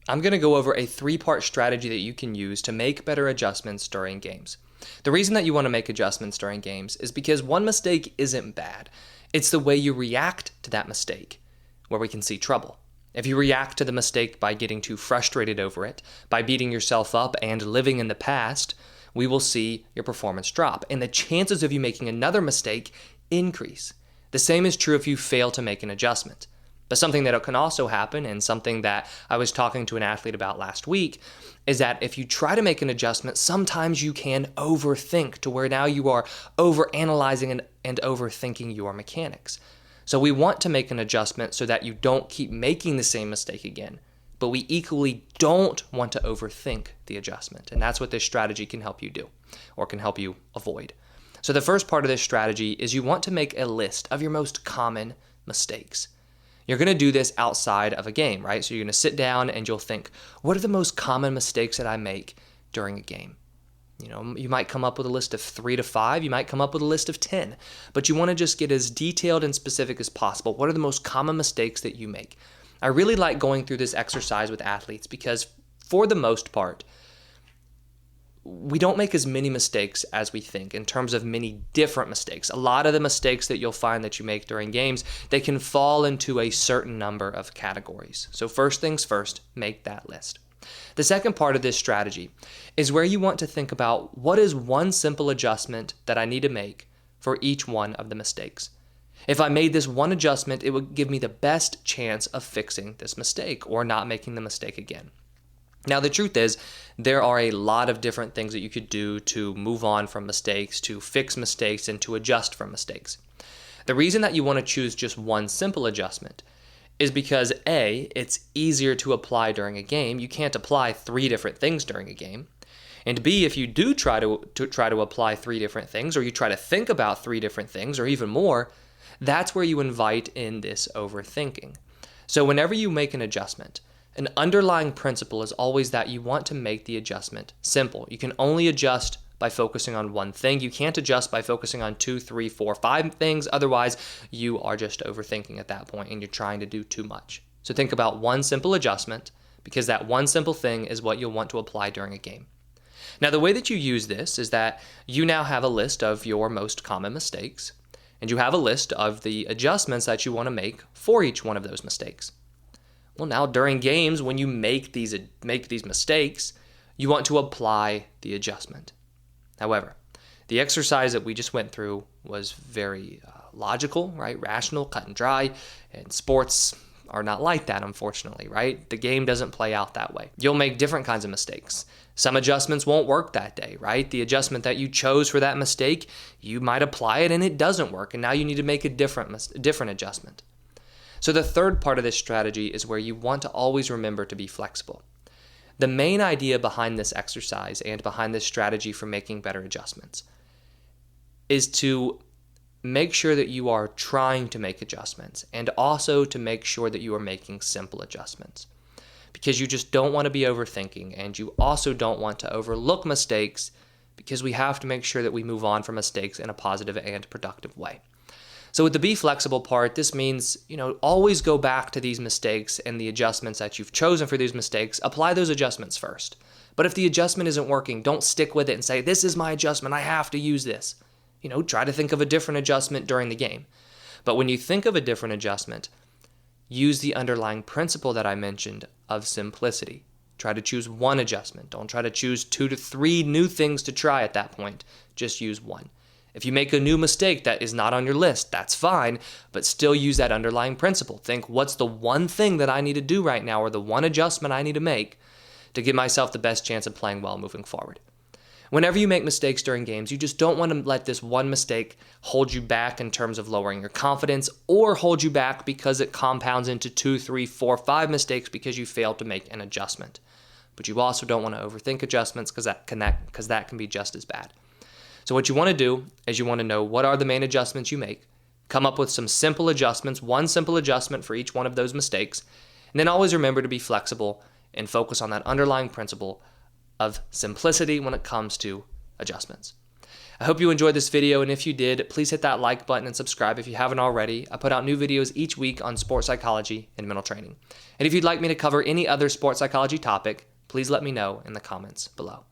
I'm going to go over a 3-part strategy that you can use to make better adjustments during games. The reason that you want to make adjustments during games is because one mistake isn't bad. It's the way you react to that mistake where we can see trouble. If you react to the mistake by getting too frustrated over it, by beating yourself up and living in the past, we will see your performance drop, and the chances of you making another mistake increase. The same is true if you fail to make an adjustment. But something that can also happen, and something that I was talking to an athlete about last week, is that if you try to make an adjustment, sometimes you can overthink to where now you are overanalyzing and overthinking your mechanics. So we want to make an adjustment so that you don't keep making the same mistake again. But we equally don't want to overthink the adjustment. And that's what this strategy can help you do, or can help you avoid. So the first part of this strategy is you want to make a list of your most common mistakes. You're going to do this outside of a game, right? So you're going to sit down and you'll think, what are the most common mistakes that I make during a game? You might come up with a list of 3 to 5. You might come up with a list of 10. But you want to just get as detailed and specific as possible. What are the most common mistakes that you make? I really like going through this exercise with athletes because for the most part, we don't make as many mistakes as we think in terms of many different mistakes. A lot of the mistakes that you'll find that you make during games, they can fall into a certain number of categories. So first things first, make that list. The second part of this strategy is where you want to think about what is one simple adjustment that I need to make for each one of the mistakes. If I made this one adjustment, it would give me the best chance of fixing this mistake or not making the mistake again. Now, the truth is, there are a lot of different things that you could do to move on from mistakes, to fix mistakes, and to adjust from mistakes. The reason that you want to choose just one simple adjustment is because A, it's easier to apply during a game. You can't apply 3 different things during a game. And B, if you do try to apply 3 different things, or you try to think about 3 different things, or even more, that's where you invite in this overthinking. So whenever you make an adjustment, an underlying principle is always that you want to make the adjustment simple. You can only adjust by focusing on one thing. You can't adjust by focusing on 2, 3, 4, 5 things. Otherwise, you are just overthinking at that point and you're trying to do too much. So think about one simple adjustment, because that one simple thing is what you'll want to apply during a game. Now, the way that you use this is that you now have a list of your most common mistakes, and you have a list of the adjustments that you want to make for each one of those mistakes. Well, now during games, when you make these mistakes, you want to apply the adjustment. However, the exercise that we just went through was very logical, right? Rational, cut and dry, and sports are not like that, unfortunately, right? The game doesn't play out that way. You'll make different kinds of mistakes. Some adjustments won't work that day, right? The adjustment that you chose for that mistake, you might apply it and it doesn't work, and now you need to make a different adjustment. So the third part of this strategy is where you want to always remember to be flexible. The main idea behind this exercise and behind this strategy for making better adjustments is to make sure that you are trying to make adjustments, and also to make sure that you are making simple adjustments, because you just don't want to be overthinking, and you also don't want to overlook mistakes, because we have to make sure that we move on from mistakes in a positive and productive way. So with the be flexible part, this means, always go back to these mistakes and the adjustments that you've chosen for these mistakes. Apply those adjustments first. But if the adjustment isn't working, don't stick with it and say, this is my adjustment, I have to use this. Try to think of a different adjustment during the game. But when you think of a different adjustment, use the underlying principle that I mentioned of simplicity. Try to choose one adjustment. Don't try to choose 2 to 3 new things to try at that point. Just use one. If you make a new mistake that is not on your list, that's fine, but still use that underlying principle. Think, what's the one thing that I need to do right now, or the one adjustment I need to make to give myself the best chance of playing well moving forward? Whenever you make mistakes during games, you just don't want to let this one mistake hold you back in terms of lowering your confidence, or hold you back because it compounds into 2, 3, 4, 5 mistakes because you failed to make an adjustment. But you also don't want to overthink adjustments, because that can be just as bad. So what you want to do is you want to know what are the main adjustments you make, come up with some simple adjustments, one simple adjustment for each one of those mistakes, and then always remember to be flexible and focus on that underlying principle of simplicity when it comes to adjustments. I hope you enjoyed this video, and if you did, please hit that like button and subscribe if you haven't already. I put out new videos each week on sports psychology and mental training. And if you'd like me to cover any other sports psychology topic, please let me know in the comments below.